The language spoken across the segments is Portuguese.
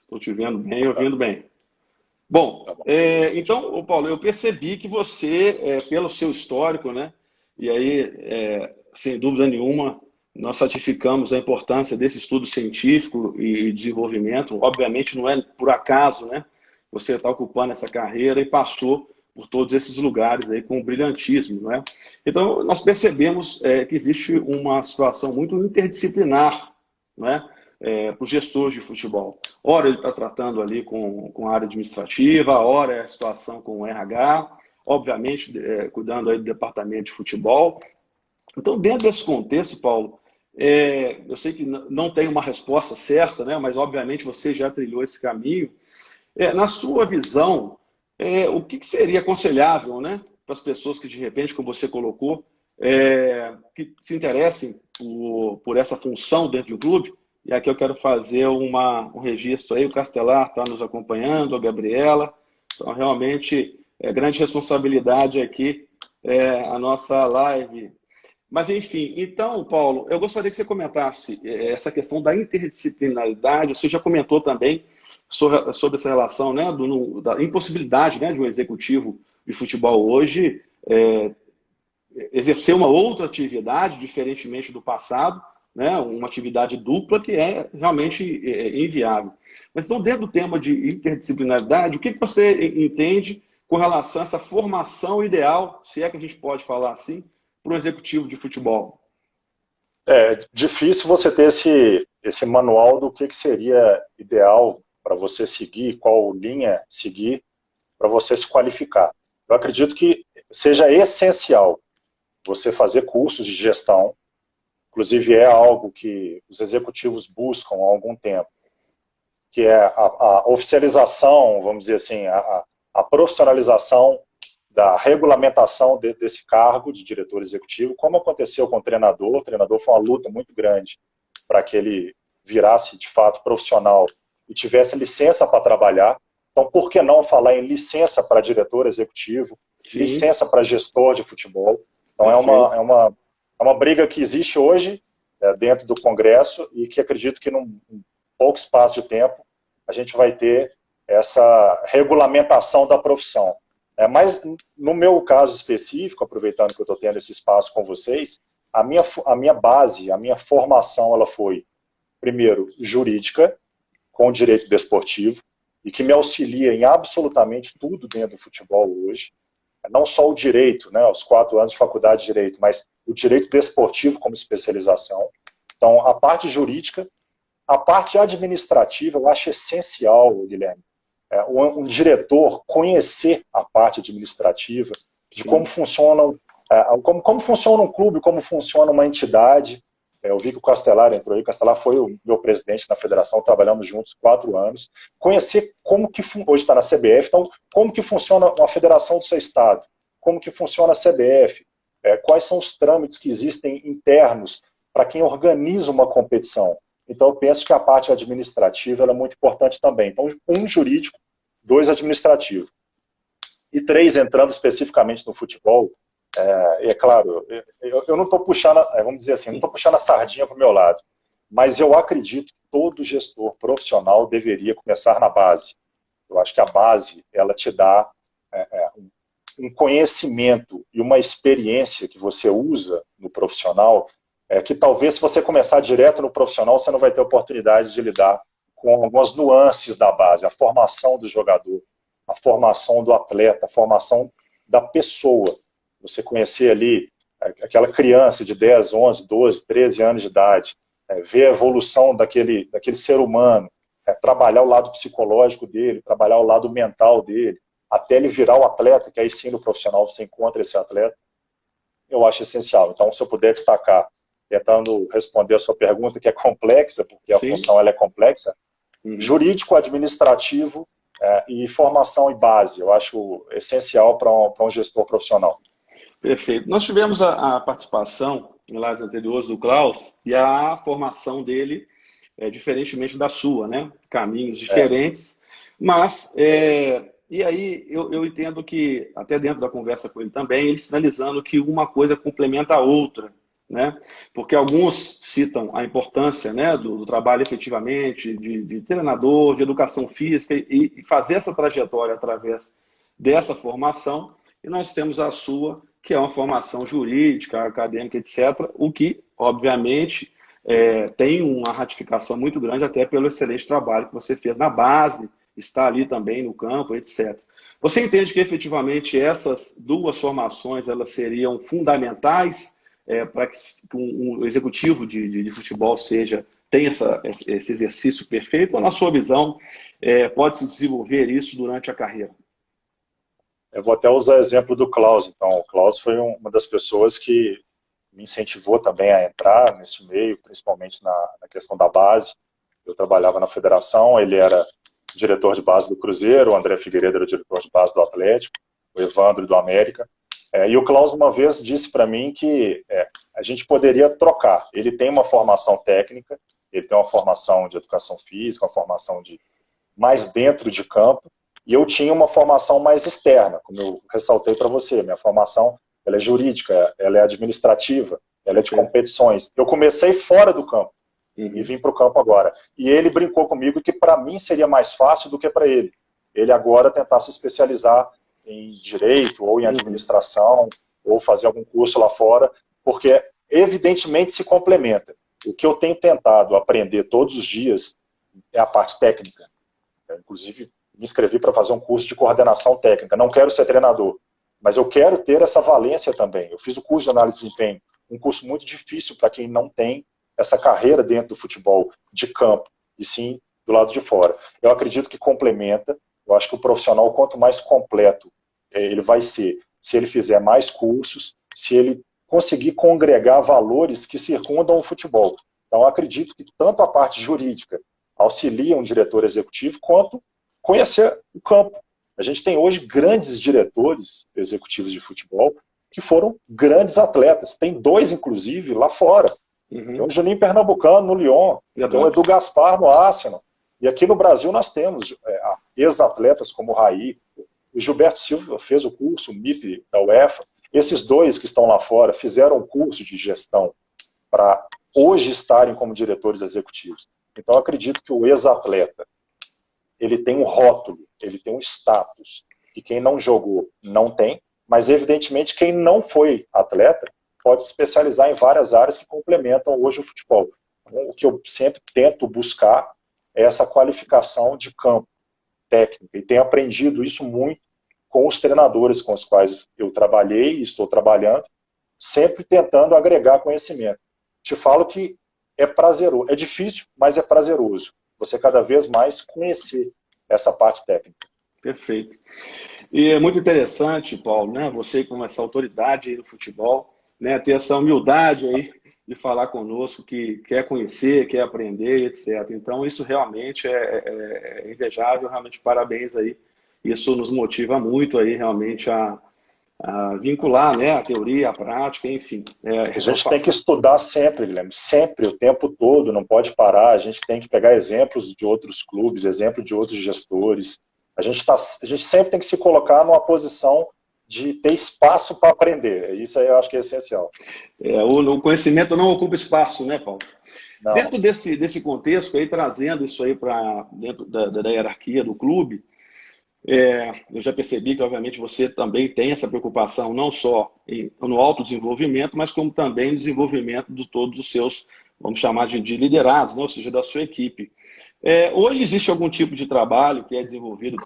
Estou te vendo bem, ouvindo bem. Bom, Tá bom. então, ô Paulo, eu percebi que você, pelo seu histórico, né? E aí, sem dúvida nenhuma, nós ratificamos a importância desse estudo científico e desenvolvimento. Obviamente, não é por acaso, né? Você está ocupando essa carreira e passou por todos esses lugares aí com brilhantismo, né? Então, nós percebemos que existe uma situação muito interdisciplinar, né? Para os gestores de futebol. Ora ele está tratando ali com a área administrativa, ora é a situação com o RH, obviamente cuidando aí do departamento de futebol. Então, dentro desse contexto, Paulo, eu sei que não tem uma resposta certa, né? Mas obviamente você já trilhou esse caminho. Na sua visão, o que seria aconselhável, né, para as pessoas que, de repente, como você colocou, que se interessem por essa função dentro do clube? E aqui eu quero fazer um registro aí, o Castelar está nos acompanhando, a Gabriela. Então, realmente, grande responsabilidade aqui, a nossa live. Mas, enfim, então, Paulo, eu gostaria que você comentasse essa questão da interdisciplinaridade. Você já comentou também sobre essa relação, né, da impossibilidade, né, de um executivo de futebol hoje exercer uma outra atividade, diferentemente do passado, né, uma atividade dupla que é realmente inviável. Mas então, dentro do tema de interdisciplinaridade, o que você entende com relação a essa formação ideal, se é que a gente pode falar assim, para o executivo de futebol? É difícil você ter esse manual do que seria ideal para você seguir, qual linha seguir para você se qualificar. Eu acredito que seja essencial você fazer cursos de gestão, inclusive é algo que os executivos buscam há algum tempo, que é a oficialização, vamos dizer assim, a profissionalização da regulamentação desse cargo de diretor executivo, como aconteceu com o treinador. O treinador foi uma luta muito grande para que ele virasse de fato profissional e tivesse licença para trabalhar. Então, por que não falar em licença para diretor executivo, Sim, licença para gestor de futebol? Então, é uma briga que existe hoje dentro do Congresso e que acredito que num pouco espaço de tempo a gente vai ter essa regulamentação da profissão. Mas no meu caso específico, aproveitando que eu estou tendo esse espaço com vocês, a minha base, a minha formação, ela foi, primeiro, jurídica, com direito desportivo, e que me auxilia em absolutamente tudo dentro do futebol hoje. Não só o direito, né, os 4 anos de faculdade de direito, mas o direito desportivo como especialização. Então, a parte jurídica, a parte administrativa, eu acho essencial, Guilherme, um diretor conhecer a parte administrativa, de como funciona, como funciona um clube, como funciona uma entidade. Eu vi que o Castelar entrou aí, o Castelar foi o meu presidente na federação, trabalhamos juntos 4 anos. Conhecer como que, hoje está na CBF, então, como que funciona uma federação do seu estado, como que funciona a CBF, quais são os trâmites que existem internos para quem organiza uma competição. Então, eu penso que a parte administrativa é muito importante também. Então, 1 jurídico, 2 administrativo. E 3, entrando especificamente no futebol, é claro, eu não estou puxando, vamos dizer assim, não estou puxando a sardinha para o meu lado, mas eu acredito que todo gestor profissional deveria começar na base. Eu acho que a base, ela te dá um conhecimento e uma experiência que você usa no profissional, que talvez se você começar direto no profissional, você não vai ter oportunidade de lidar com algumas nuances da base, a formação do jogador, a formação do atleta, a formação da pessoa. Você conhecer ali aquela criança de 10, 11, 12, 13 anos de idade, ver a evolução daquele ser humano, trabalhar o lado psicológico dele, trabalhar o lado mental dele, até ele virar o atleta, que aí sim no profissional você encontra esse atleta, eu acho essencial. Então, se eu puder destacar, tentando responder a sua pergunta, que é complexa, porque a função ela é complexa, jurídico, administrativo e formação e base, eu acho essencial para um gestor profissional. Perfeito. Nós tivemos a participação em lives anteriores do Klaus e a formação dele diferentemente da sua, né? Caminhos diferentes, mas e aí eu entendo que, até dentro da conversa com ele também, ele sinalizando que uma coisa complementa a outra, né? Porque alguns citam a importância, né, do trabalho efetivamente de treinador, de educação física e fazer essa trajetória através dessa formação. E nós temos a sua, que é uma formação jurídica, acadêmica, etc., o que, obviamente, tem uma ratificação muito grande até pelo excelente trabalho que você fez na base, está ali também no campo, etc. Você entende que efetivamente essas duas formações elas seriam fundamentais para que um executivo de futebol tenha esse exercício perfeito, ou na sua visão pode-se desenvolver isso durante a carreira? Eu vou até usar o exemplo do Klaus. Então, o Klaus foi uma das pessoas que me incentivou também a entrar nesse meio, principalmente na questão da base. Eu trabalhava na federação, ele era diretor de base do Cruzeiro, o André Figueiredo era o diretor de base do Atlético, o Evandro do América. E o Klaus uma vez disse para mim que a gente poderia trocar. Ele tem uma formação técnica, ele tem uma formação de educação física, uma formação mais dentro de campo, e eu tinha uma formação mais externa, como eu ressaltei para você. Minha formação ela é jurídica, ela é administrativa, ela é de competições. Eu comecei fora do campo e vim para o campo agora. E ele brincou comigo que para mim seria mais fácil do que para ele. Ele agora tentar se especializar em direito ou em administração ou fazer algum curso lá fora, porque evidentemente se complementa. O que eu tenho tentado aprender todos os dias é a parte técnica. Eu, inclusive, me inscrevi para fazer um curso de coordenação técnica. Não quero ser treinador, mas eu quero ter essa valência também. Eu fiz o curso de análise de desempenho, um curso muito difícil para quem não tem essa carreira dentro do futebol de campo, e sim do lado de fora. Eu acredito que complementa. Eu acho que o profissional, quanto mais completo ele vai ser, se ele fizer mais cursos, se ele conseguir congregar valores que circundam o futebol. Então, eu acredito que tanto a parte jurídica auxilia um diretor executivo, quanto conhecer o campo. A gente tem hoje grandes diretores executivos de futebol que foram grandes atletas. Tem dois, inclusive, lá fora. Tem o Juninho Pernambucano no Lyon, tem o Edu Gaspar no Arsenal. E aqui no Brasil nós temos ex-atletas como o Raí, o Gilberto Silva fez o curso, o MIP da UEFA. Esses dois que estão lá fora fizeram um curso de gestão para hoje estarem como diretores executivos. Então eu acredito que o ex-atleta ele tem um rótulo, ele tem um status, que quem não jogou não tem, mas evidentemente quem não foi atleta pode se especializar em várias áreas que complementam hoje o futebol. Então, o que eu sempre tento buscar é essa qualificação de campo técnica, e tenho aprendido isso muito com os treinadores com os quais eu trabalhei e estou trabalhando, sempre tentando agregar conhecimento. Te falo que é prazeroso, é difícil, mas é prazeroso você cada vez mais conhecer essa parte técnica. Perfeito. E é muito interessante, Paulo, né? Você com essa autoridade aí no futebol, né? Ter essa humildade aí de falar conosco que quer conhecer, quer aprender, etc. Então, isso realmente é invejável, realmente parabéns aí. Isso nos motiva muito aí realmente a vincular, né, a teoria, a prática, enfim. A gente tem que estudar sempre, Guilherme, sempre, o tempo todo, não pode parar. A gente tem que pegar exemplos de outros clubes, exemplo de outros gestores. A gente sempre tem que se colocar numa posição de ter espaço para aprender. Isso aí eu acho que é essencial. O conhecimento não ocupa espaço, né, Paulo? Não. Dentro desse contexto, aí, trazendo isso aí para dentro da hierarquia do clube, eu já percebi que, obviamente, você também tem essa preocupação não só no autodesenvolvimento, mas como também no desenvolvimento de todos os seus, vamos chamar de liderados, né? Ou seja, da sua equipe. Hoje existe algum tipo de trabalho que é desenvolvido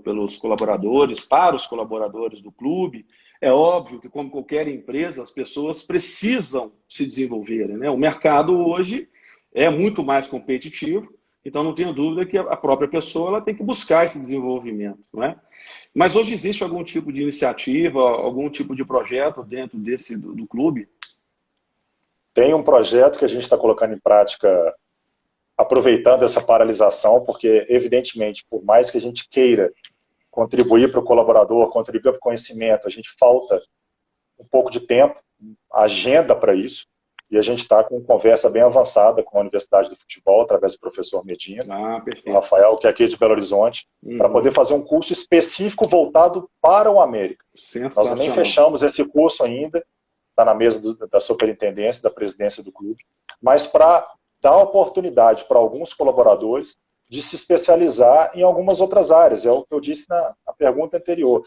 pelos colaboradores, para os colaboradores do clube? É óbvio que, como qualquer empresa, as pessoas precisam se desenvolverem, né? O mercado hoje é muito mais competitivo, então não tenho dúvida que a própria pessoa ela tem que buscar esse desenvolvimento, não é? Mas hoje existe algum tipo de iniciativa, algum tipo de projeto dentro do clube? Tem um projeto que a gente está colocando em prática, aproveitando essa paralisação, porque, evidentemente, por mais que a gente queira contribuir para o colaborador, contribuir para o conhecimento, a gente falta um pouco de tempo, agenda para isso, e a gente está com conversa bem avançada com a Universidade do Futebol, através do professor Medina, o Rafael, que é aqui de Belo Horizonte, para poder fazer um curso específico voltado para o América. Nós nem fechamos esse curso ainda, está na mesa da superintendência, da presidência do clube, mas para dar oportunidade para alguns colaboradores de se especializar em algumas outras áreas. É o que eu disse na pergunta anterior.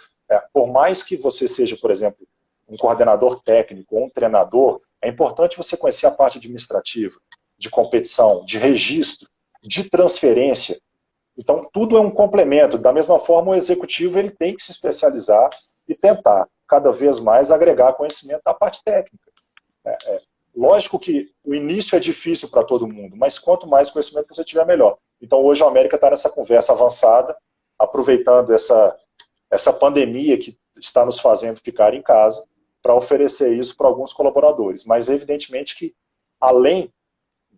Por mais que você seja, por exemplo, um coordenador técnico ou um treinador, é importante você conhecer a parte administrativa, de competição, de registro, de transferência. Então, tudo é um complemento. Da mesma forma, o executivo ele tem que se especializar e tentar, cada vez mais, agregar conhecimento da parte técnica. Lógico que o início é difícil para todo mundo, mas quanto mais conhecimento você tiver, melhor. Então, hoje a América está nessa conversa avançada, aproveitando essa pandemia que está nos fazendo ficar em casa, para oferecer isso para alguns colaboradores. Mas, evidentemente, que além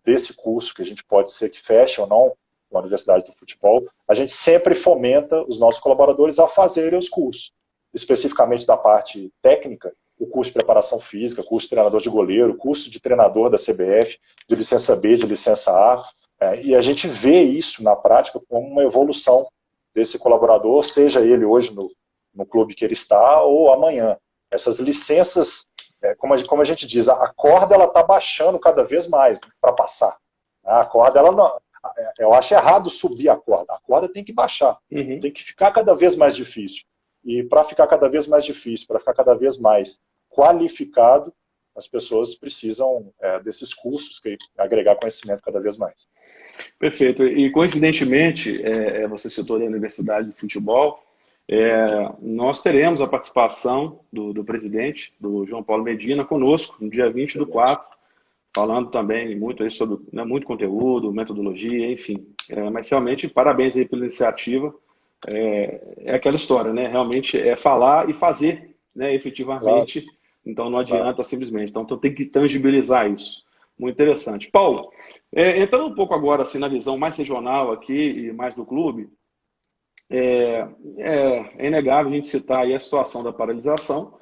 desse curso, que a gente pode ser que feche ou não, na Universidade do Futebol, a gente sempre fomenta os nossos colaboradores a fazerem os cursos. Especificamente da parte técnica, o curso de preparação física, curso de treinador de goleiro, curso de treinador da CBF, de licença B, de licença A, e a gente vê isso na prática como uma evolução desse colaborador, seja ele hoje no clube que ele está ou amanhã. Essas licenças, como a gente diz, a corda ela está baixando cada vez mais, né, para passar. A corda, ela não, eu acho errado subir a corda tem que baixar, tem que ficar cada vez mais difícil. E para ficar cada vez mais difícil, para ficar cada vez mais qualificado, as pessoas precisam desses cursos que agregar conhecimento cada vez mais. Perfeito. E coincidentemente, você citou a Universidade de Futebol, nós teremos a participação do presidente, do João Paulo Medina, conosco, no dia 20/4, falando também muito aí sobre muito conteúdo, metodologia, enfim. Mas realmente, parabéns aí pela iniciativa. É aquela história, né? Realmente é falar e fazer, né, efetivamente. Claro. Então não adianta simplesmente. Então tem que tangibilizar isso. Muito interessante. Paulo, entrando um pouco agora assim, na visão mais regional aqui e mais do clube, é inegável a gente citar aí a situação da paralisação,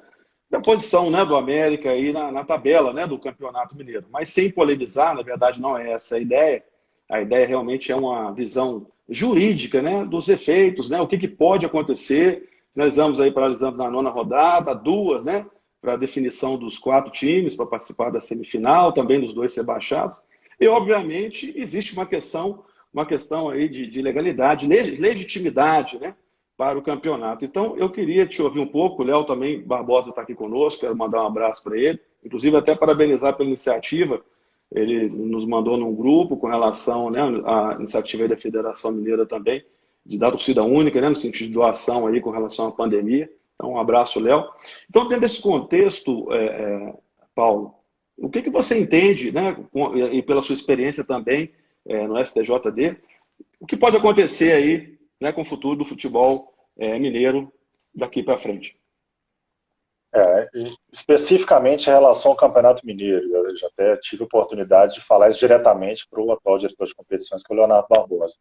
da posição, né, do América aí na tabela, né, do Campeonato Mineiro. Mas sem polemizar, na verdade não é essa a ideia. A ideia realmente é uma visão jurídica, né, dos efeitos, né, o que pode acontecer. Nós vamos aí paralisando na 9ª rodada, 2, né, para a definição dos 4 times para participar da semifinal, também dos 2 rebaixados. E, obviamente, existe uma questão aí de legalidade, legitimidade, né, para o campeonato. Então, eu queria te ouvir um pouco. O Léo também, Barbosa, está aqui conosco, quero mandar um abraço para ele, inclusive até parabenizar pela iniciativa. Ele nos mandou num grupo com relação, né, à iniciativa da Federação Mineira também, de dar torcida única, né, no sentido de doação aí com relação à pandemia. Então, um abraço, Léo. Então, dentro desse contexto, Paulo, o que você entende, né, e pela sua experiência também no STJD, o que pode acontecer aí, né, com o futuro do futebol mineiro daqui para frente? Especificamente em relação ao Campeonato Mineiro, eu já até tive a oportunidade de falar isso diretamente para o atual diretor de competições, que é o Leonardo Barbosa,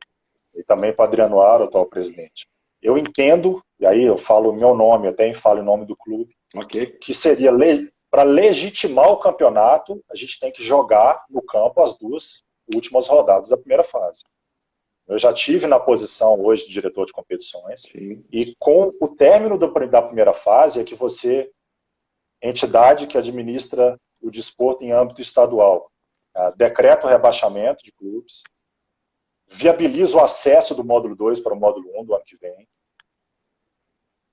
e também para o Adriano Aro, o atual presidente. Eu entendo, e aí eu falo o meu nome, até falo o nome do clube, que seria, para legitimar o campeonato, a gente tem que jogar no campo as 2 últimas rodadas da primeira fase. Eu já tive na posição hoje de diretor de competições, sim, e com o término da primeira fase é que você, entidade que administra o desporto em âmbito estadual, decreta o rebaixamento de clubes, viabiliza o acesso do módulo 2 para o módulo 1 do ano que vem,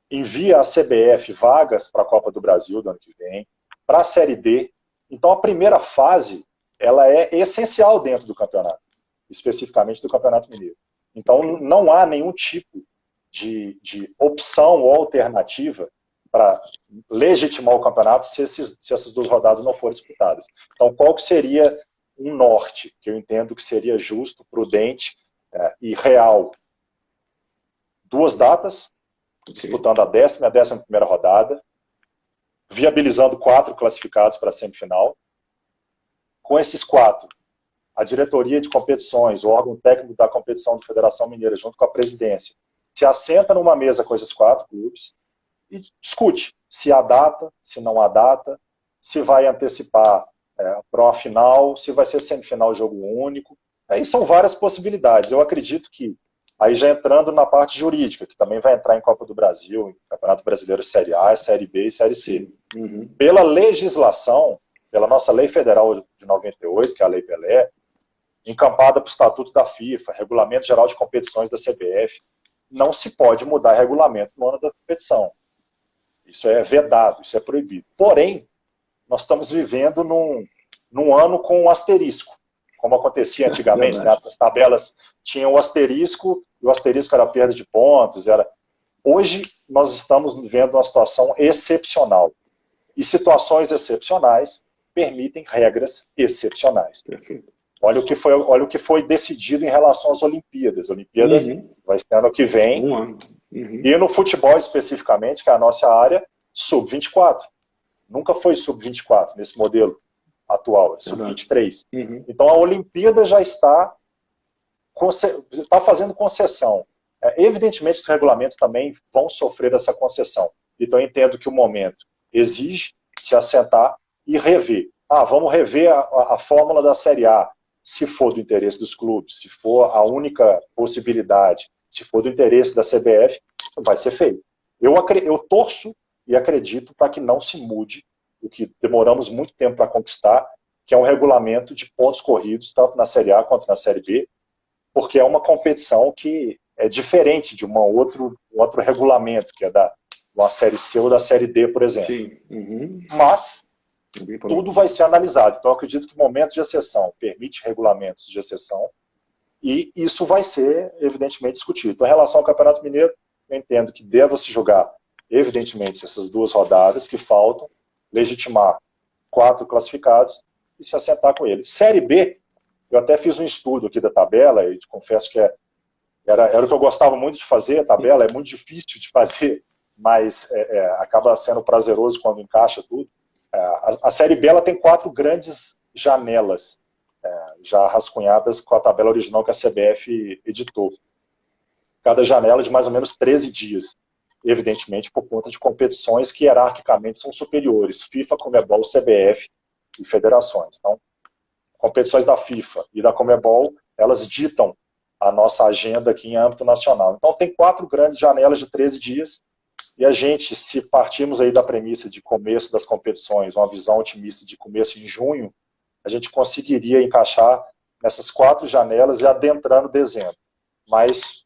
envia à CBF vagas para a Copa do Brasil do ano que vem, para a Série D. Então a primeira fase ela é essencial dentro do campeonato, especificamente do Campeonato Mineiro. Então não há nenhum tipo de opção ou alternativa para legitimar o campeonato se essas 2 rodadas não forem disputadas. Então qual que seria um norte, que eu entendo que seria justo, prudente e real? 2 datas, disputando a 10ª e a 11ª rodada, viabilizando 4 classificados para a semifinal. Com esses 4, a diretoria de competições, o órgão técnico da competição da Federação Mineira, junto com a presidência, se assenta numa mesa com esses 4 clubes e discute se há data, se não há data, se vai antecipar para uma final, se vai ser semifinal jogo único. Aí são várias possibilidades. Eu acredito que Aí já entrando na parte jurídica, que também vai entrar em Copa do Brasil, em Campeonato Brasileiro Série A, Série B e Série C. Uhum. Pela legislação, pela nossa Lei Federal de 98, que é a Lei Pelé, encampada para o Estatuto da FIFA, Regulamento Geral de Competições da CBF, não se pode mudar regulamento no ano da competição. Isso é vedado, isso é proibido. Porém, nós estamos vivendo num ano com um asterisco, como acontecia antigamente, né? As tabelas tinham o asterisco, e o asterisco era a perda de pontos. Hoje, nós estamos vivendo uma situação excepcional. E situações excepcionais permitem regras excepcionais. Perfeito. Olha o que foi decidido em relação às Olimpíadas. A Olimpíada vai ser ano que vem. Um ano. E no futebol especificamente, que é a nossa área, sub-24. Nunca foi sub-24 nesse modelo atual, é sub-23. Então a Olimpíada já está fazendo concessão. Evidentemente os regulamentos também vão sofrer essa concessão. Então eu entendo que o momento exige se assentar e rever. Vamos rever a fórmula da Série A, se for do interesse dos clubes, se for a única possibilidade, se for do interesse da CBF, vai ser feito. Eu torço e acredito para que não se mude o que demoramos muito tempo para conquistar, que é um regulamento de pontos corridos, tanto na Série A quanto na Série B, porque é uma competição que é diferente de um outro regulamento, que é da uma Série C ou da Série D, por exemplo. Sim. Mas tudo vai ser analisado. Então, eu acredito que o momento de exceção permite regulamentos de exceção e isso vai ser, evidentemente, discutido. Então, em relação ao Campeonato Mineiro, eu entendo que deva se jogar, evidentemente, essas 2 rodadas que faltam, legitimar 4 classificados e se assentar com eles. Série B, eu até fiz um estudo aqui da tabela e confesso que era o que eu gostava muito de fazer. A tabela é muito difícil de fazer, mas acaba sendo prazeroso quando encaixa tudo. A Série B ela tem 4 grandes janelas já rascunhadas com a tabela original que a CBF editou. Cada janela de mais ou menos 13 dias. Evidentemente por conta de competições que hierarquicamente são superiores. FIFA, Conmebol, CBF e federações. Então, competições da FIFA e da Conmebol, elas ditam a nossa agenda aqui em âmbito nacional. Então tem 4 grandes janelas de 13 dias. E a gente, se partirmos aí da premissa de começo das competições, uma visão otimista de começo em junho, a gente conseguiria encaixar nessas 4 janelas e adentrando dezembro. Mas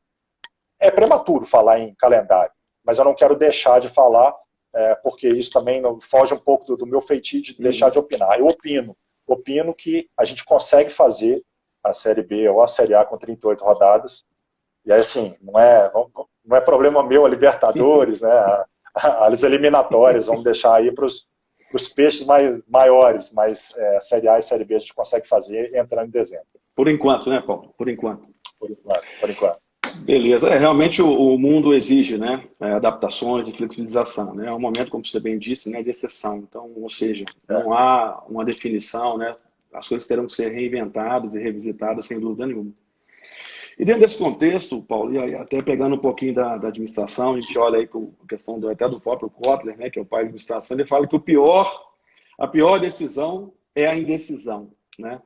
é prematuro falar em calendário, mas eu não quero deixar de falar, porque isso também foge um pouco do meu feitio de deixar de opinar. Eu opino que a gente consegue fazer a Série B ou a Série A com 38 rodadas, e aí assim, não é problema meu a Libertadores, né, as eliminatórias, vamos deixar aí para os peixes maiores, mas a Série A e a Série B a gente consegue fazer entrando em dezembro. Por enquanto, né, Paulo? Por enquanto. Por enquanto. Beleza. Realmente o mundo exige, né, adaptações e flexibilização, né? É um momento, como você bem disse, né, de exceção. Então, ou seja, não há uma definição, né? As coisas terão que ser reinventadas e revisitadas sem dúvida nenhuma. E dentro desse contexto, Paulo, e até pegando um pouquinho da administração, a gente olha aí com a questão até do próprio Kotler, né, que é o pai da administração, ele fala que a pior decisão é a indecisão, né?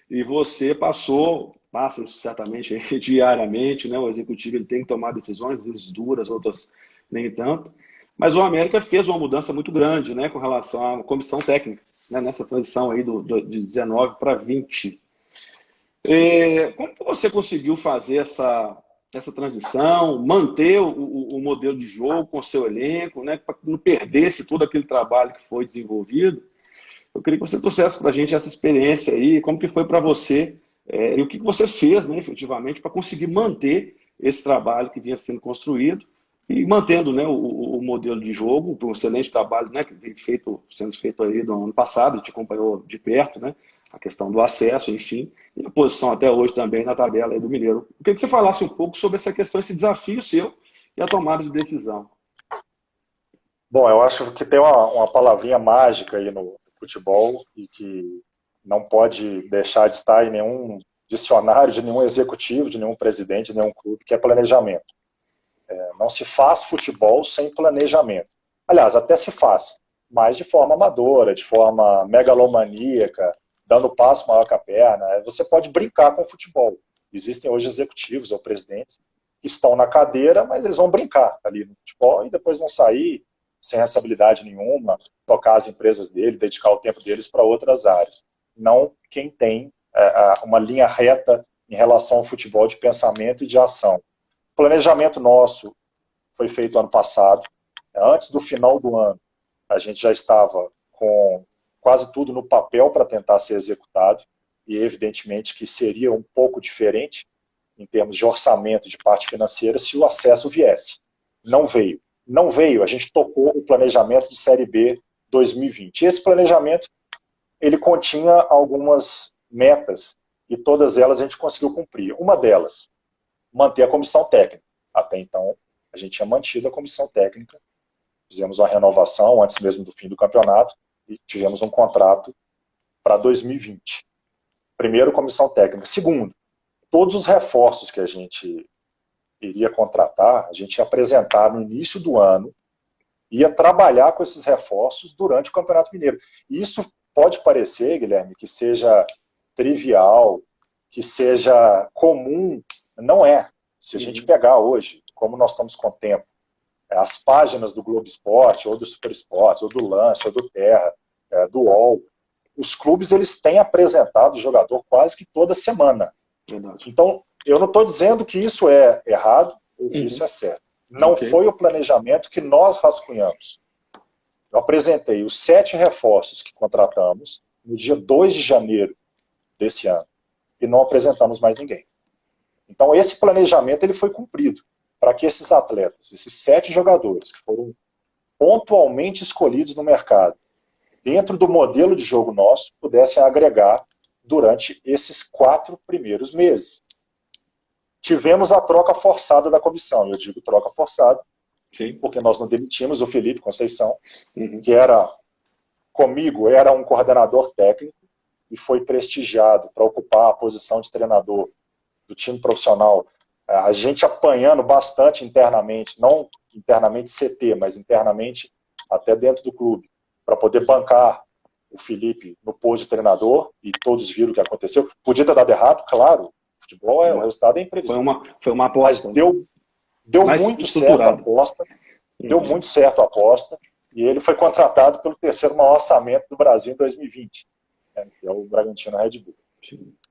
E você passa isso certamente diariamente, né? O executivo ele tem que tomar decisões, às vezes duras, outras nem tanto. Mas o América fez uma mudança muito grande, né, com relação à comissão técnica, né, nessa transição aí de 19 para 20. Como que você conseguiu fazer essa transição, manter o modelo de jogo com o seu elenco, né, para que não perdesse todo aquele trabalho que foi desenvolvido? Eu queria que você trouxesse para a gente essa experiência aí, como que foi para você e o que você fez, né, efetivamente, para conseguir manter esse trabalho que vinha sendo construído e mantendo, né, o modelo de jogo, um excelente trabalho, né, que vem sendo feito aí no ano passado, a gente acompanhou de perto, né, a questão do acesso, enfim, e a posição até hoje também na tabela aí do Mineiro. Eu queria que você falasse um pouco sobre essa questão, esse desafio seu e a tomada de decisão. Bom, eu acho que tem uma palavrinha mágica aí no futebol e que não pode deixar de estar em nenhum dicionário de nenhum executivo, de nenhum presidente, de nenhum clube, que é planejamento. Não se faz futebol sem planejamento. Aliás, até se faz, mas de forma amadora, de forma megalomaníaca, dando passo maior que a perna. Você pode brincar com o futebol. Existem hoje executivos ou presidentes que estão na cadeira, mas eles vão brincar ali no futebol e depois vão sair sem responsabilidade nenhuma, tocar as empresas dele, dedicar o tempo deles para outras áreas. Não quem tem uma linha reta em relação ao futebol de pensamento e de ação. O planejamento nosso foi feito ano passado. Antes do final do ano, a gente já estava com quase tudo no papel para tentar ser executado, e evidentemente que seria um pouco diferente em termos de orçamento, de parte financeira, se o acesso viesse. Não veio. Não veio, a gente tocou o planejamento de Série B 2020. Esse planejamento, ele continha algumas metas, e todas elas a gente conseguiu cumprir. Uma delas, manter a comissão técnica. Até então, a gente tinha mantido a comissão técnica, fizemos uma renovação antes mesmo do fim do campeonato, e tivemos um contrato para 2020. Primeiro, comissão técnica. Segundo, todos os reforços que a gente iria contratar, a gente ia apresentar no início do ano, ia trabalhar com esses reforços durante o Campeonato Mineiro. E isso pode parecer, Guilherme, que seja trivial, que seja comum. Não é. Se a gente pegar hoje, como nós estamos com tempo, as páginas do Globo Esporte, ou do Super Esporte, ou do Lance, ou do Terra, do UOL, os clubes eles têm apresentado o jogador quase que toda semana. Verdade. Então, eu não estou dizendo que isso é errado ou que isso é certo. Não foi o planejamento que nós rascunhamos. Eu apresentei os 7 reforços que contratamos no dia 2 de janeiro desse ano e não apresentamos mais ninguém. Então, esse planejamento ele foi cumprido para que esses atletas, esses 7 jogadores que foram pontualmente escolhidos no mercado, dentro do modelo de jogo nosso, pudessem agregar durante esses 4 primeiros meses. Tivemos a troca forçada da comissão. Eu digo troca forçada, sim, porque nós não demitimos o Felipe Conceição, que era, comigo, era um coordenador técnico e foi prestigiado para ocupar a posição de treinador do time profissional. A gente apanhando bastante internamente, não internamente CT, mas internamente até dentro do clube, para poder bancar o Felipe no posto de treinador, e todos viram o que aconteceu. Podia ter dado errado, claro, futebol o resultado é imprevisível. Foi uma aposta. Mas deu muito certo a aposta, deu muito certo a aposta, e ele foi contratado pelo terceiro maior orçamento do Brasil em 2020, que é o Bragantino Red Bull.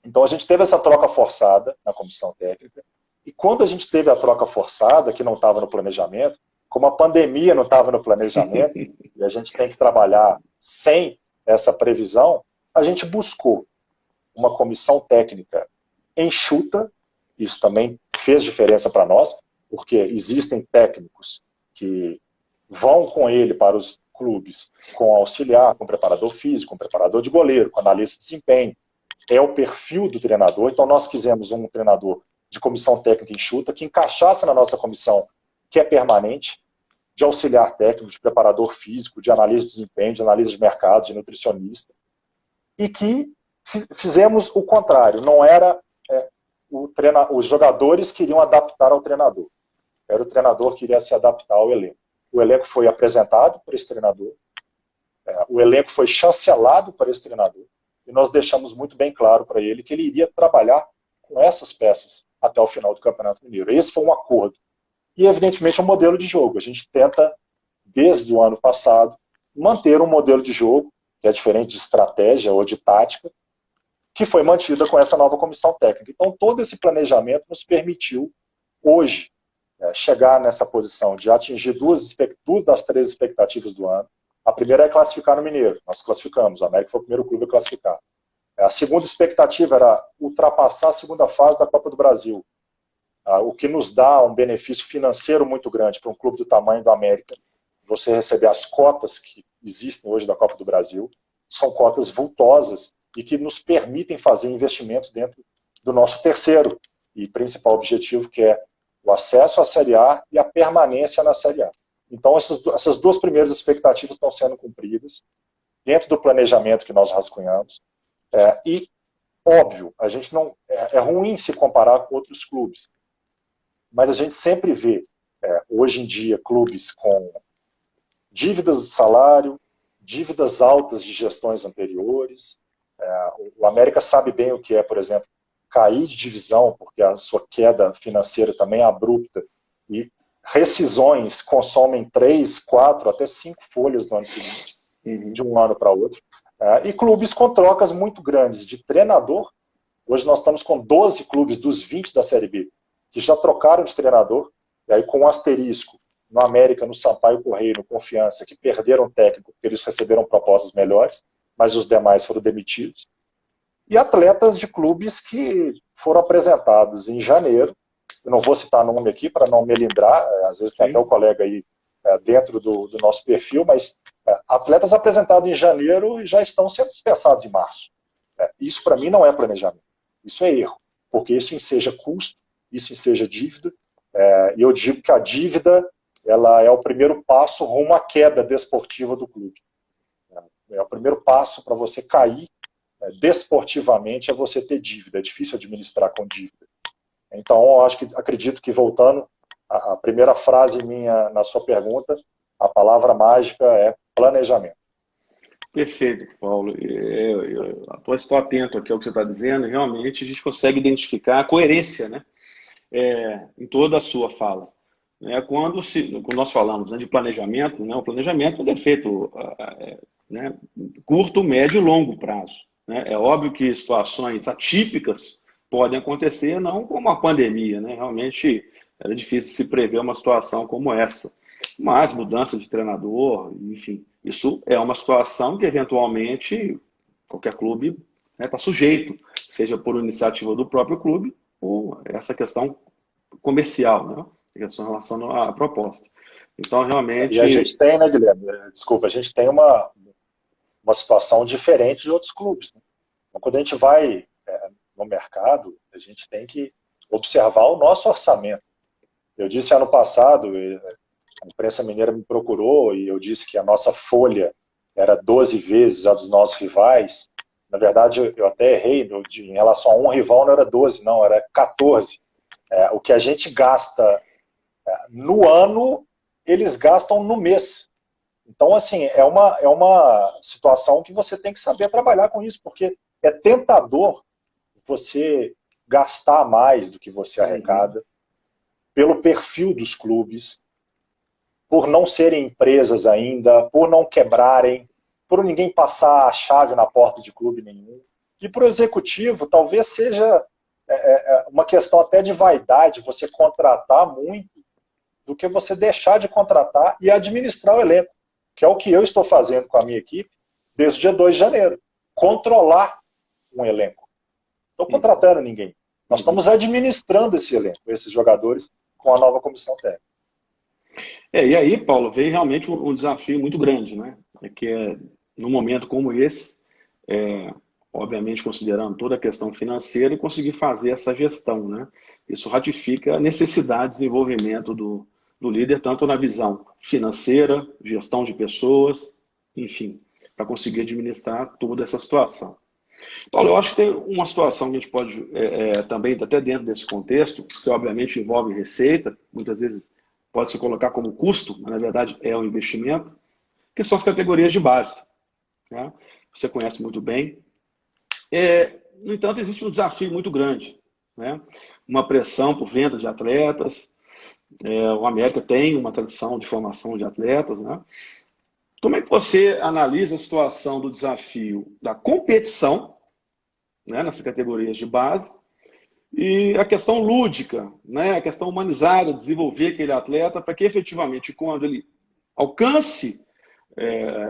Então a gente teve essa troca forçada na comissão técnica, e quando a gente teve a troca forçada, que não estava no planejamento, como a pandemia não estava no planejamento, e a gente tem que trabalhar sem essa previsão, a gente buscou uma comissão técnica enxuta. Isso também fez diferença para nós, porque existem técnicos que vão com ele para os clubes com auxiliar, com preparador físico, com preparador de goleiro, com analista de desempenho. É o perfil do treinador. Então nós quisemos um treinador de comissão técnica enxuta que encaixasse na nossa comissão, que é permanente, de auxiliar técnico, de preparador físico, de analista de desempenho, de analista de mercado, de nutricionista, e que fizemos o contrário. Não era os jogadores queriam adaptar ao treinador. Era o treinador que iria se adaptar ao elenco. O elenco foi apresentado por esse treinador, o elenco foi chancelado por esse treinador, e nós deixamos muito bem claro para ele que ele iria trabalhar com essas peças até o final do Campeonato Mineiro. Esse foi um acordo. E, evidentemente, é um modelo de jogo. A gente tenta, desde o ano passado, manter um modelo de jogo, que é diferente de estratégia ou de tática, que foi mantida com essa nova comissão técnica. Então, todo esse planejamento nos permitiu, hoje, chegar nessa posição de atingir duas das 3 expectativas do ano. A primeira é classificar no Mineiro. Nós classificamos. O América foi o primeiro clube a classificar. A segunda expectativa era ultrapassar a segunda fase da Copa do Brasil, o que nos dá um benefício financeiro muito grande para um clube do tamanho do América. Você receber as cotas que existem hoje da Copa do Brasil, são cotas vultosas e que nos permitem fazer investimentos dentro do nosso terceiro e principal objetivo, que é o acesso à Série A e a permanência na Série A. Então, essas 2 primeiras expectativas estão sendo cumpridas dentro do planejamento que nós rascunhamos. E, óbvio, a gente não é ruim se comparar com outros clubes, mas a gente sempre vê, hoje em dia, clubes com dívidas de salário, dívidas altas de gestões anteriores. O América sabe bem o que é, por exemplo, cair de divisão, porque a sua queda financeira também é abrupta, e rescisões consomem 3, 4, até 5 folhas no ano seguinte, de um ano para outro. E clubes com trocas muito grandes de treinador. Hoje nós estamos com 12 clubes dos 20 da Série B, que já trocaram de treinador, e aí com um asterisco, no América, no Sampaio Correia, no Confiança, que perderam o técnico porque eles receberam propostas melhores, mas os demais foram demitidos. E atletas de clubes que foram apresentados em janeiro. Eu não vou citar nome aqui para não melindrar, às vezes tem até o colega aí dentro do nosso perfil, mas atletas apresentados em janeiro e já estão sendo dispensados em março. Isso para mim não é planejamento, isso é erro, porque isso enseja custo, isso enseja dívida, e eu digo que a dívida ela é o primeiro passo rumo à queda desportiva do clube. É o primeiro passo para você cair desportivamente, é você ter dívida. É difícil administrar com dívida. Então, eu acredito que, voltando, a primeira frase minha na sua pergunta, a palavra mágica é planejamento. Perfeito, Paulo. Estou atento aqui ao que você está dizendo. Realmente, a gente consegue identificar a coerência, né, em toda a sua fala. Quando nós falamos, né, de planejamento, né, o planejamento é feito né, curto, médio e longo prazo. Né? É óbvio que situações atípicas podem acontecer, não como a pandemia. Né? Realmente era difícil se prever uma situação como essa. Mas mudança de treinador, enfim, isso é uma situação que eventualmente qualquer clube está sujeito, seja por iniciativa do próprio clube ou essa questão comercial, né? Em relação à proposta. Então, realmente... E a gente tem, né, Guilherme? Desculpa, a gente tem uma situação diferente de outros clubes. Né? Então, quando a gente vai no mercado, a gente tem que observar o nosso orçamento. Eu disse ano passado, a imprensa mineira me procurou e eu disse que a nossa folha era 12 vezes a dos nossos rivais. Na verdade, eu até errei, em relação a um rival não era 12, não, era 14. O que a gente gasta no ano, eles gastam no mês. Então, assim, é uma situação que você tem que saber trabalhar com isso, porque é tentador você gastar mais do que você arrecada, pelo perfil dos clubes, por não serem empresas ainda, por não quebrarem, por ninguém passar a chave na porta de clube nenhum. E para o executivo, talvez seja uma questão até de vaidade, você contratar muito, do que você deixar de contratar e administrar o elenco, que é o que eu estou fazendo com a minha equipe desde o dia 2 de janeiro. Controlar um elenco. Não estou contratando ninguém. Nós estamos administrando esse elenco, esses jogadores, com a nova comissão técnica. E aí, Paulo, veio realmente um desafio muito grande, né? Num momento como esse, obviamente considerando toda a questão financeira, e conseguir fazer essa gestão, né? Isso ratifica a necessidade de desenvolvimento do líder, tanto na visão financeira, gestão de pessoas, enfim, para conseguir administrar toda essa situação. Paulo, eu acho que tem uma situação que a gente pode também, até dentro desse contexto, que obviamente envolve receita, muitas vezes pode se colocar como custo, mas na verdade é um investimento, que são as categorias de base. Né? Você conhece muito bem. No entanto, existe um desafio muito grande. Né? Uma pressão por venda de atletas. O América tem uma tradição de formação de atletas. Né? Como é que você analisa a situação do desafio da competição, né, nessas categorias de base, e a questão lúdica, né, a questão humanizada, desenvolver aquele atleta para que efetivamente, quando ele alcance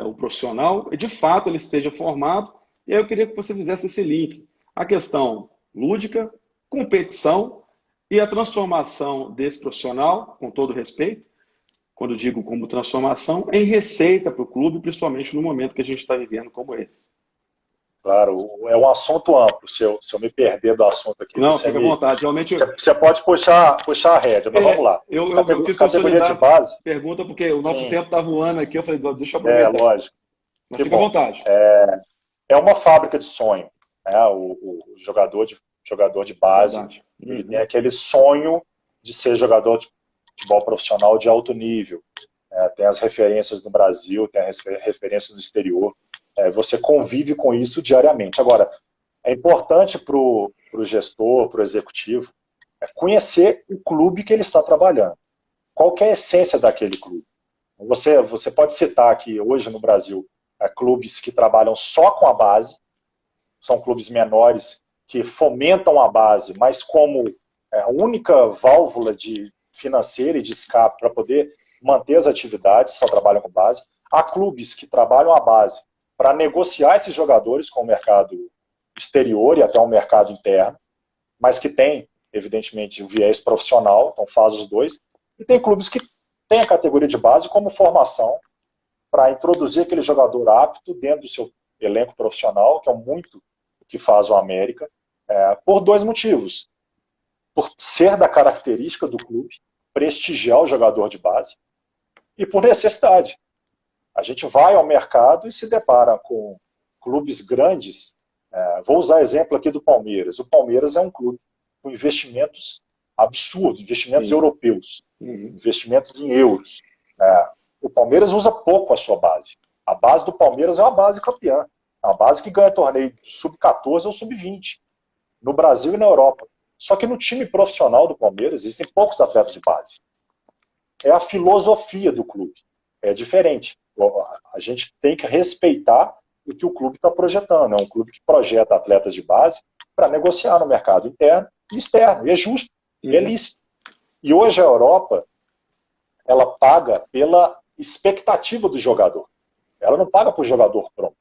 o profissional, de fato ele esteja formado. E aí eu queria que você fizesse esse link. A questão lúdica, competição e a transformação desse profissional, com todo respeito, quando digo como transformação, em receita para o clube, principalmente no momento que a gente está vivendo como esse. Claro, é um assunto amplo. Se eu me perder do assunto aqui, não, fica à vontade. Realmente, você pode puxar a rédea, mas vamos lá. Eu quis categoria de base. Pergunta, porque o nosso tempo está voando aqui. Eu falei, deixa eu aproveitar. Lógico. Mas fica à vontade. É uma fábrica de sonho. Né? O jogador de base, ele tem aquele sonho de ser jogador de futebol profissional de alto nível. Tem as referências no Brasil, tem as referências no exterior. Você convive com isso diariamente. Agora, é importante para o o gestor, para o executivo, é conhecer o clube que ele está trabalhando. Qual que é a essência daquele clube? Você pode citar aqui, hoje no Brasil, clubes que trabalham só com a base, são clubes menores que fomentam a base, mas como a única válvula financeira e de escape para poder manter as atividades, só trabalham com base. Há clubes que trabalham a base para negociar esses jogadores com o mercado exterior e até o mercado interno, mas que tem, evidentemente, o viés profissional, então faz os dois. E tem clubes que têm a categoria de base como formação para introduzir aquele jogador apto dentro do seu elenco profissional, que é muito o que faz o América, por dois motivos. Por ser da característica do clube, prestigiar o jogador de base, e por necessidade. A gente vai ao mercado e se depara com clubes grandes. Vou usar exemplo aqui do Palmeiras. O Palmeiras é um clube com investimentos absurdos, investimentos europeus, investimentos em euros. O Palmeiras usa pouco a sua base. A base do Palmeiras é uma base campeã. É uma base que ganha torneio sub-14 ou sub-20. No Brasil e na Europa. Só que no time profissional do Palmeiras existem poucos atletas de base. É a filosofia do clube. É diferente. A gente tem que respeitar o que o clube está projetando. É um clube que projeta atletas de base para negociar no mercado interno e externo. E é justo, é lícito. E hoje a Europa, ela paga pela expectativa do jogador. Ela não paga por jogador pronto.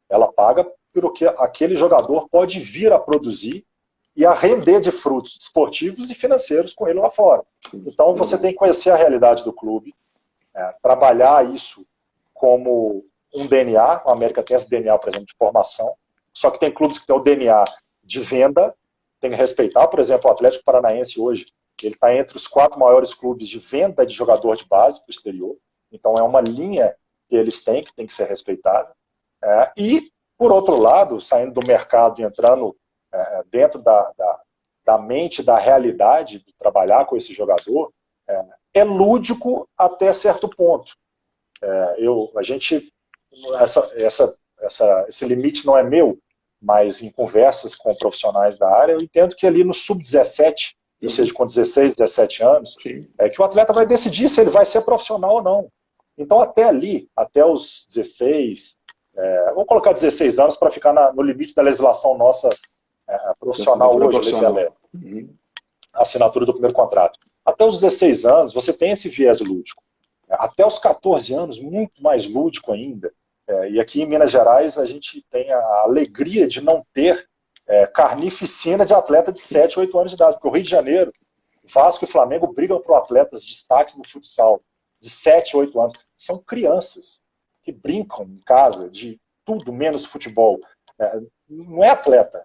Ela paga pelo que aquele jogador pode vir a produzir e a render de frutos esportivos e financeiros com ele lá fora. Então você tem que conhecer a realidade do clube, trabalhar isso como um DNA. O América tem esse DNA, por exemplo, de formação, só que tem clubes que têm o DNA de venda, tem que respeitar. Por exemplo, o Atlético Paranaense hoje, ele está entre os 4 maiores clubes de venda de jogador de base para o exterior, então é uma linha que eles têm, que tem que ser respeitada. E, por outro lado, saindo do mercado e entrando dentro da mente, da realidade de trabalhar com esse jogador, é lúdico até certo ponto. Esse limite não é meu, mas em conversas com profissionais da área, eu entendo que ali no sub-17, ou seja, com 16, 17 anos, que o atleta vai decidir se ele vai ser profissional ou não. Então, até ali, até os 16, vamos colocar 16 anos para ficar no limite da legislação nossa profissional hoje, a assinatura do primeiro contrato. Até os 16 anos, você tem esse viés lúdico. Até os 14 anos, muito mais lúdico ainda. E aqui em Minas Gerais, a gente tem a alegria de não ter carnificina de atleta de 7, 8 anos de idade. Porque o Rio de Janeiro, Vasco e Flamengo brigam por atletas destaques no futsal de 7, 8 anos. São crianças que brincam em casa de tudo menos futebol. Não é atleta.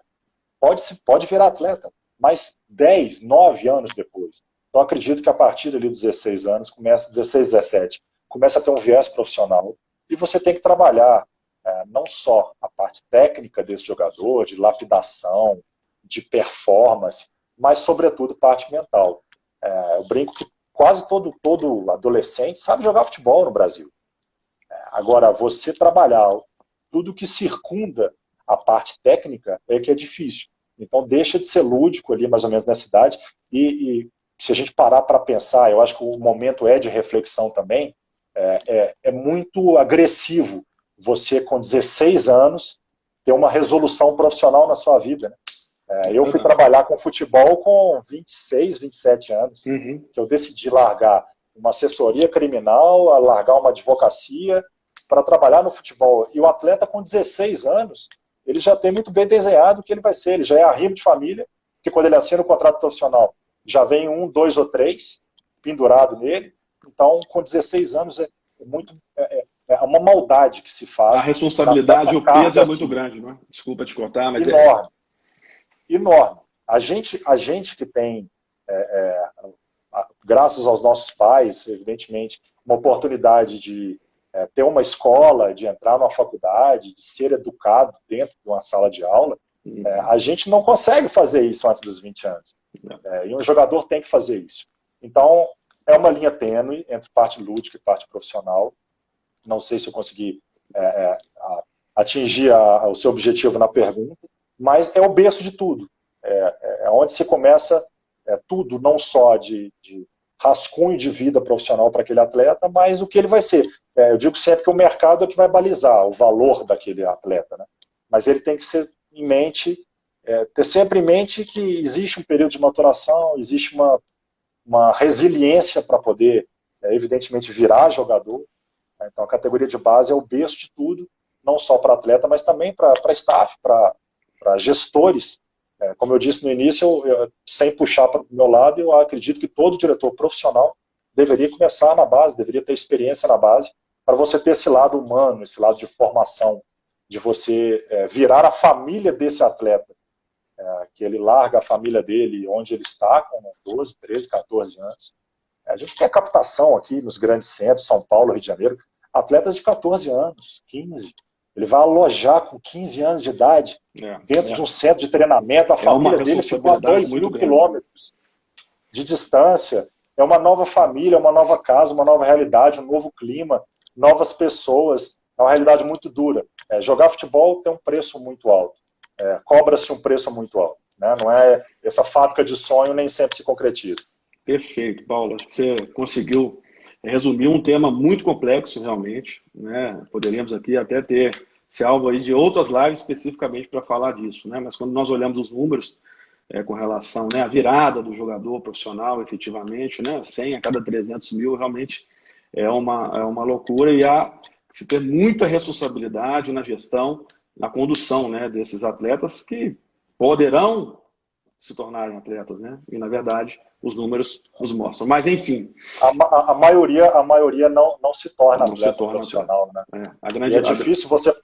Pode virar atleta, mas 10, 9 anos depois. Então, acredito que a partir ali dos 16 anos, 16, 17, começa a ter um viés profissional e você tem que trabalhar não só a parte técnica desse jogador, de lapidação, de performance, mas, sobretudo, parte mental. Eu brinco que quase todo adolescente sabe jogar futebol no Brasil. Agora, você trabalhar tudo que circunda a parte técnica é que é difícil. Então, deixa de ser lúdico ali, mais ou menos, nessa idade. E se a gente parar para pensar, eu acho que o momento de reflexão também, é muito agressivo você, com 16 anos, ter uma resolução profissional na sua vida. Né? Eu fui trabalhar com futebol com 26, 27 anos, que eu decidi largar uma assessoria criminal, largar uma advocacia para trabalhar no futebol. E o atleta com 16 anos, ele já tem muito bem desenhado o que ele vai ser. Ele já é arrimo de família, porque quando ele assina o contrato profissional, já vem 1, 2 ou 3 pendurado nele. Então, com 16 anos, é uma maldade que se faz. A responsabilidade, o peso é muito grande, não é? Desculpa te cortar, mas enorme. Enorme. A gente que tem, graças aos nossos pais, evidentemente, uma oportunidade de ter uma escola, de entrar numa faculdade, de ser educado dentro de uma sala de aula, a gente não consegue fazer isso antes dos 20 anos. E um jogador tem que fazer isso. Então, é uma linha tênue entre parte lúdica e parte profissional. Não sei se eu consegui atingir o seu objetivo na pergunta, mas é o berço de tudo. é onde se começa tudo, não só de rascunho de vida profissional para aquele atleta, mas o que ele vai ser. Eu digo sempre que o mercado é que vai balizar o valor daquele atleta, né? Mas ele tem que ser em mente, ter sempre em mente que existe um período de maturação, existe uma resiliência para poder, evidentemente, virar jogador. Então, a categoria de base é o berço de tudo, não só para atleta, mas também para staff, para gestores. Como eu disse no início, sem puxar para o meu lado, eu acredito que todo diretor profissional deveria começar na base, deveria ter experiência na base, para você ter esse lado humano, esse lado de formação, de você virar a família desse atleta, que ele larga a família dele onde ele está, com 12, 13, 14 anos. A gente tem a captação aqui nos grandes centros, São Paulo, Rio de Janeiro, atletas de 14 anos, 15. Ele vai alojar com 15 anos de idade, dentro de um centro de treinamento, a família dele ficou a 2.000 quilômetros de distância. É uma nova família, uma nova casa, uma nova realidade, um novo clima, novas pessoas. É uma realidade muito dura. Jogar futebol tem um preço muito alto. Cobra-se um preço muito alto. Né? Não é essa fábrica de sonho, nem sempre se concretiza. Perfeito, Paulo. Acho que você conseguiu resumir um tema muito complexo, realmente. Né? Poderíamos aqui até ter se alvo aí de outras lives especificamente para falar disso. Né? Mas quando nós olhamos os números com relação, né, à virada do jogador profissional, efetivamente, né, 100 a cada 300 mil, realmente é uma loucura, e há que se ter muita responsabilidade na gestão, na condução, né, desses atletas que poderão se tornarem atletas, né? E, na verdade, os números nos mostram. Mas, enfim... A maioria não se torna atleta profissional, né? E é difícil você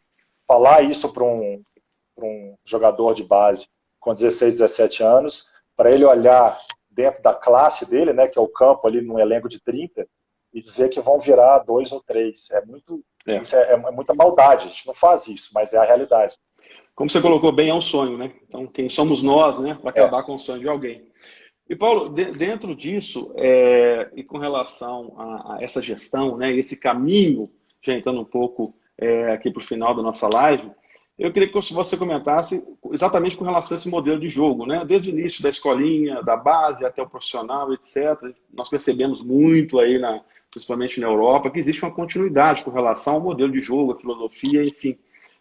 falar isso para um jogador de base com 16, 17 anos, para ele olhar dentro da classe dele, né, que é o campo ali num elenco de 30, e dizer que vão virar 2 ou 3. Isso é muita maldade, a gente não faz isso, mas é a realidade. Como você colocou bem, é um sonho, né? Então, quem somos nós, né, para acabar com o sonho de alguém. E, Paulo, dentro disso, e com relação a essa gestão, né, esse caminho, já entrando um pouco aqui para o final da nossa live, eu queria que você comentasse exatamente com relação a esse modelo de jogo, né? Desde o início da escolinha, da base até o profissional, etc. Nós percebemos muito aí, principalmente na Europa, que existe uma continuidade com relação ao modelo de jogo, a filosofia, enfim,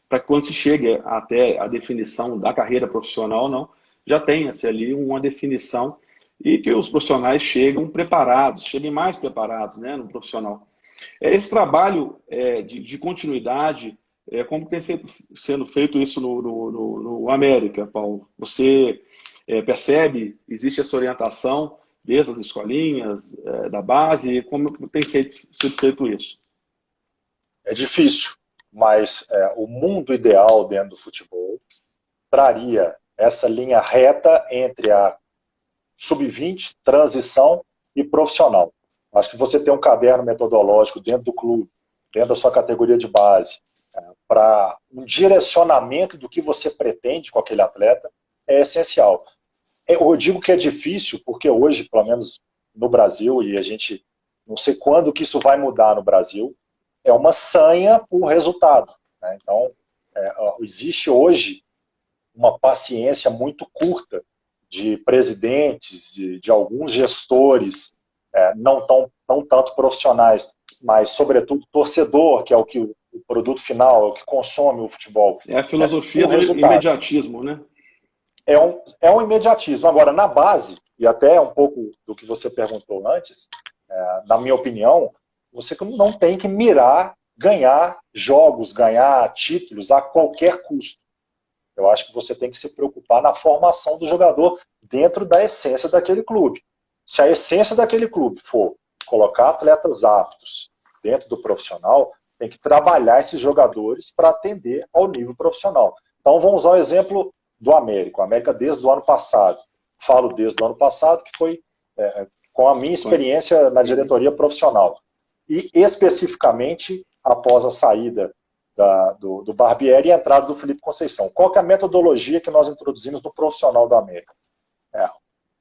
para que quando se chegue até a definição da carreira profissional, não, já tenha-se ali uma definição e que os profissionais cheguem mais preparados, né, no profissional. Esse trabalho de continuidade, como tem sendo feito isso no América, Paulo? Você percebe, existe essa orientação desde as escolinhas, da base, como tem sido feito isso? É difícil, mas o mundo ideal dentro do futebol traria essa linha reta entre a sub-20, transição e profissional. Acho que você tem um caderno metodológico dentro do clube, dentro da sua categoria de base, para um direcionamento do que você pretende com aquele atleta, é essencial. Eu digo que é difícil, porque hoje, pelo menos no Brasil, e a gente não sei quando que isso vai mudar no Brasil, é uma sanha por resultado. Né? Então, existe hoje uma paciência muito curta de presidentes, de alguns gestores, não tanto profissionais, mas, sobretudo, torcedor, que é o produto final, é o que consome o futebol. É a filosofia do imediatismo, né? É um imediatismo. Agora, na base, e até um pouco do que você perguntou antes, na minha opinião, você não tem que mirar ganhar jogos, ganhar títulos a qualquer custo. Eu acho que você tem que se preocupar na formação do jogador dentro da essência daquele clube. Se a essência daquele clube for colocar atletas aptos dentro do profissional, tem que trabalhar esses jogadores para atender ao nível profissional. Então vamos usar o exemplo do América. O América desde o ano passado. Falo desde o ano passado, que foi com a minha experiência na diretoria profissional. E especificamente após a saída do Barbieri e a entrada do Felipe Conceição. Qual que é a metodologia que nós introduzimos no profissional da América?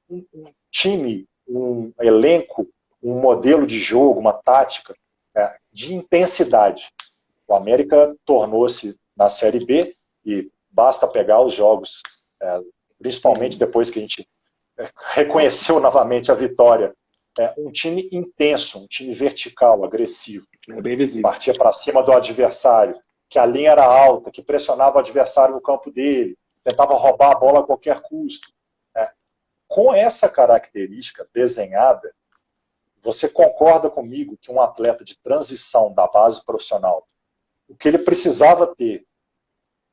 Um time, um elenco, um modelo de jogo, uma tática de intensidade. O América tornou-se na Série B, e basta pegar os jogos principalmente depois que a gente reconheceu novamente a vitória. Um time intenso, um time vertical, agressivo. É bem visível. Partia para cima do adversário, que a linha era alta, que pressionava o adversário no campo dele, tentava roubar a bola a qualquer custo. Com essa característica desenhada, você concorda comigo que um atleta de transição da base profissional, o que ele precisava ter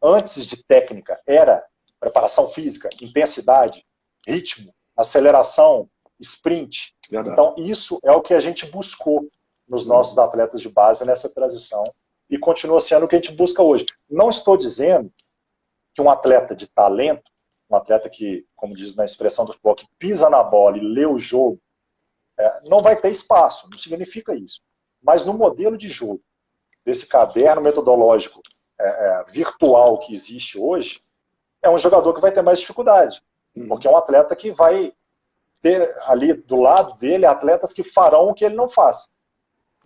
antes de técnica era preparação física, intensidade, ritmo, aceleração, sprint. Verdade. Então, isso é o que a gente buscou nos nossos atletas de base nessa transição e continua sendo o que a gente busca hoje. Não estou dizendo que um atleta de talento, um atleta que, como diz na expressão do futebol, que pisa na bola e lê o jogo, não vai ter espaço, não significa isso. Mas no modelo de jogo, desse caderno metodológico virtual que existe hoje, é um jogador que vai ter mais dificuldade. Porque é um atleta que vai ter ali do lado dele atletas que farão o que ele não faz.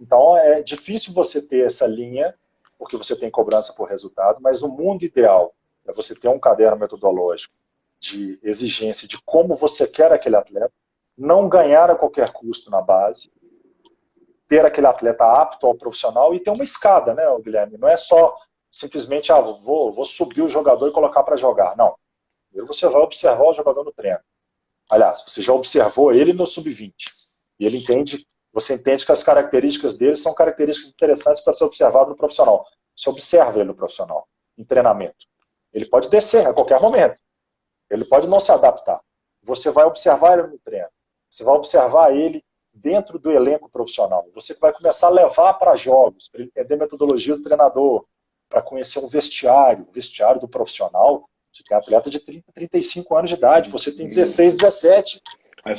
Então é difícil você ter essa linha, porque você tem cobrança por resultado, mas o mundo ideal é você ter um caderno metodológico de exigência de como você quer aquele atleta, não ganhar a qualquer custo na base, ter aquele atleta apto ao profissional e ter uma escada, né, Guilherme? Não é só simplesmente, vou subir o jogador e colocar para jogar. Não. Primeiro você vai observar o jogador no treino. Aliás, você já observou ele no sub-20. E ele você entende que as características dele são características interessantes para ser observado no profissional. Você observa ele no profissional, em treinamento. Ele pode descer a qualquer momento. Ele pode não se adaptar. Você vai observar ele no treino. Você vai observar ele dentro do elenco profissional. Você vai começar a levar para jogos, para entender a metodologia do treinador, para conhecer o vestiário do profissional. Você tem atleta de 30, 35 anos de idade, você tem 16, 17.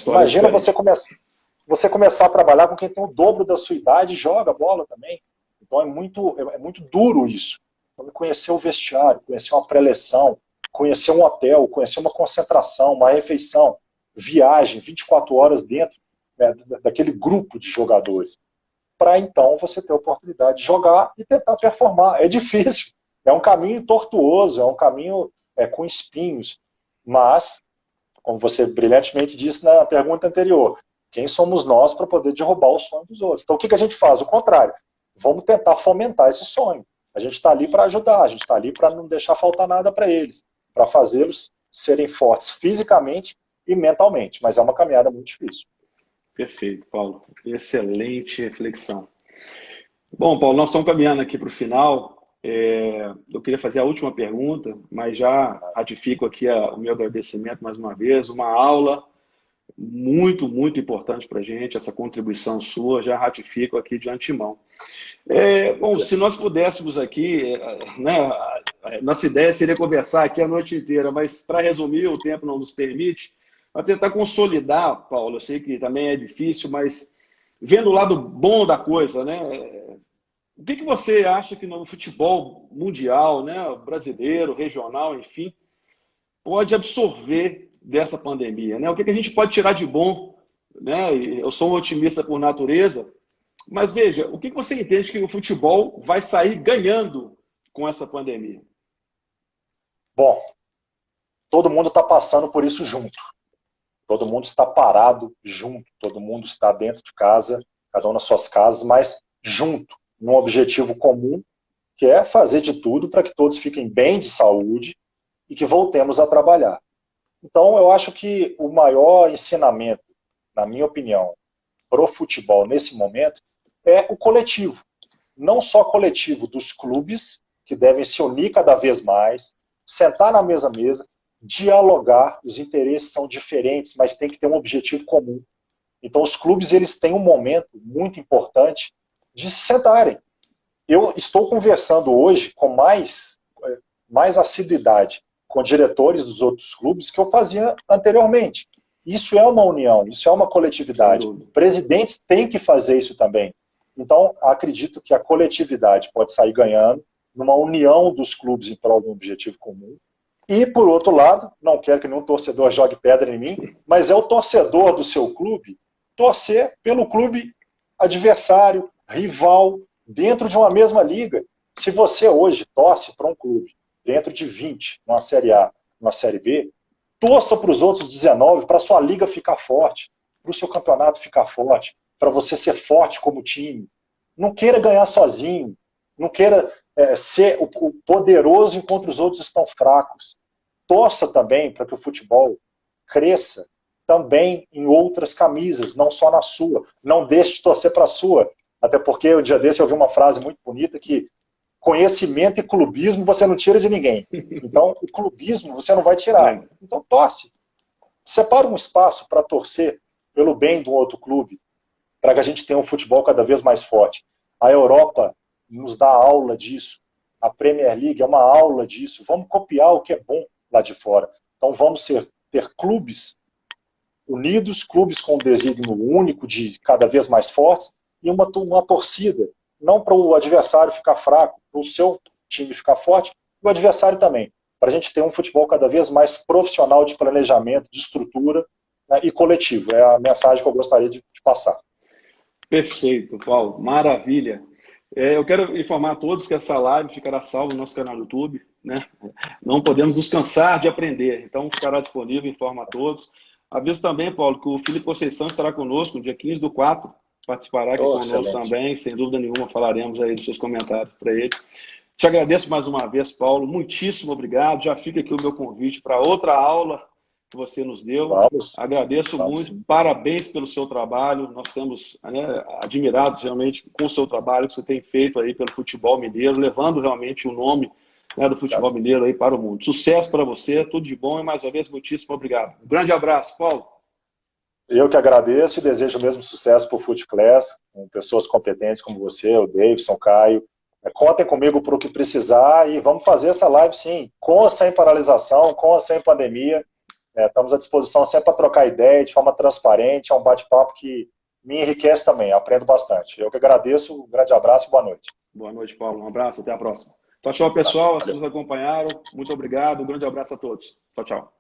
Imagina você começar a trabalhar com quem tem o dobro da sua idade e joga bola também. Então é muito duro isso. Então, conhecer o vestiário, conhecer uma pré-eleção, conhecer um hotel, conhecer uma concentração, uma refeição, viagem, 24 horas dentro daquele grupo de jogadores. Para então você ter a oportunidade de jogar e tentar performar. É difícil, é um caminho tortuoso, é um caminho com espinhos, mas, como você brilhantemente disse na pergunta anterior, quem somos nós para poder derrubar o sonho dos outros? Então o que a gente faz? O contrário, vamos tentar fomentar esse sonho. A gente está ali para ajudar, a gente está ali para não deixar faltar nada para eles, para fazê-los serem fortes fisicamente e mentalmente, mas é uma caminhada muito difícil. Perfeito, Paulo. Excelente reflexão. Bom, Paulo, nós estamos caminhando aqui para o final. Eu queria fazer a última pergunta, mas já ratifico aqui o meu agradecimento mais uma vez. Uma aula muito, muito importante para a gente, essa contribuição sua, já ratifico aqui de antemão. Bom, se nós pudéssemos aqui, né, nossa ideia seria conversar aqui a noite inteira, mas para resumir, o tempo não nos permite. Para tentar consolidar, Paulo, eu sei que também é difícil, mas vendo o lado bom da coisa, né? O que você acha que no futebol mundial, né, brasileiro, regional, enfim, pode absorver dessa pandemia, né? O que a gente pode tirar de bom, né? Eu sou um otimista por natureza, mas veja, o que você entende que o futebol vai sair ganhando com essa pandemia? Bom, todo mundo está passando por isso junto. Todo mundo está parado junto, todo mundo está dentro de casa, cada um nas suas casas, mas junto, num objetivo comum, que é fazer de tudo para que todos fiquem bem de saúde e que voltemos a trabalhar. Então, eu acho que o maior ensinamento, na minha opinião, para o futebol nesse momento, é o coletivo. Não só coletivo dos clubes, que devem se unir cada vez mais, sentar na mesma mesa, dialogar, os interesses são diferentes, mas tem que ter um objetivo comum. Então os clubes eles têm um momento muito importante de se sentarem. Eu estou conversando hoje com mais assiduidade com diretores dos outros clubes que eu fazia anteriormente. Isso é uma união, isso é uma coletividade. Presidentes têm que fazer isso também. Então acredito que a coletividade pode sair ganhando numa união dos clubes em prol de um objetivo comum. E, por outro lado, não quero que nenhum torcedor jogue pedra em mim, mas é o torcedor do seu clube torcer pelo clube adversário, rival, dentro de uma mesma liga. Se você hoje torce para um clube dentro de 20, numa Série A, numa Série B, Torça para os outros 19, para a sua liga ficar forte, para o seu campeonato ficar forte, para você ser forte como time. Não queira ganhar sozinho, não queira ser o poderoso enquanto os outros estão fracos. Torça também para que o futebol cresça também em outras camisas, não só na sua. Não deixe de torcer para a sua. Até porque o dia desse eu vi uma frase muito bonita que conhecimento e clubismo você não tira de ninguém. Então, o clubismo você não vai tirar. Então, torce. Separa um espaço para torcer pelo bem do outro clube, para que a gente tenha um futebol cada vez mais forte. A Europa nos dá aula disso. A Premier League é uma aula disso. Vamos copiar o que é bom lá de fora. Então, vamos ter clubes unidos, clubes com um desígnio único de cada vez mais fortes e uma torcida, não para o adversário ficar fraco, para o seu time ficar forte e o adversário também, para a gente ter um futebol cada vez mais profissional de planejamento, de estrutura, né, e coletivo. É a mensagem que eu gostaria de passar. Perfeito, Paulo. Maravilha. Eu quero informar a todos que essa live ficará salva no nosso canal do YouTube, né? Não podemos nos cansar de aprender, então ficará disponível, informa a todos. Aviso também, Paulo, que o Felipe Conceição estará conosco no dia 15/4, participará aqui conosco também, sem dúvida nenhuma, falaremos aí dos seus comentários para ele. Te agradeço mais uma vez, Paulo, muitíssimo obrigado. Já fica aqui o meu convite para outra aula que você nos deu. Agradeço muito, sim. Parabéns pelo seu trabalho. Nós estamos, né, admirados realmente com o seu trabalho que você tem feito aí pelo futebol mineiro, levando realmente o nome, né, do futebol mineiro aí para o mundo. Sucesso para você, tudo de bom e mais uma vez muitíssimo obrigado. Um grande abraço, Paulo. Eu que agradeço e desejo o mesmo sucesso para o FutClass, com pessoas competentes como você, o Davidson, o Caio. Contem comigo para o que precisar e vamos fazer essa live sim, com ou sem paralisação, com ou sem pandemia. Estamos à disposição sempre para trocar ideia de forma transparente, é um bate-papo que me enriquece também, aprendo bastante. Eu que agradeço, um grande abraço e boa noite. Boa noite, Paulo. Um abraço, até a próxima. Tchau, tchau, pessoal. As que nos acompanharam, muito obrigado. Um grande abraço a todos. Tchau, tchau.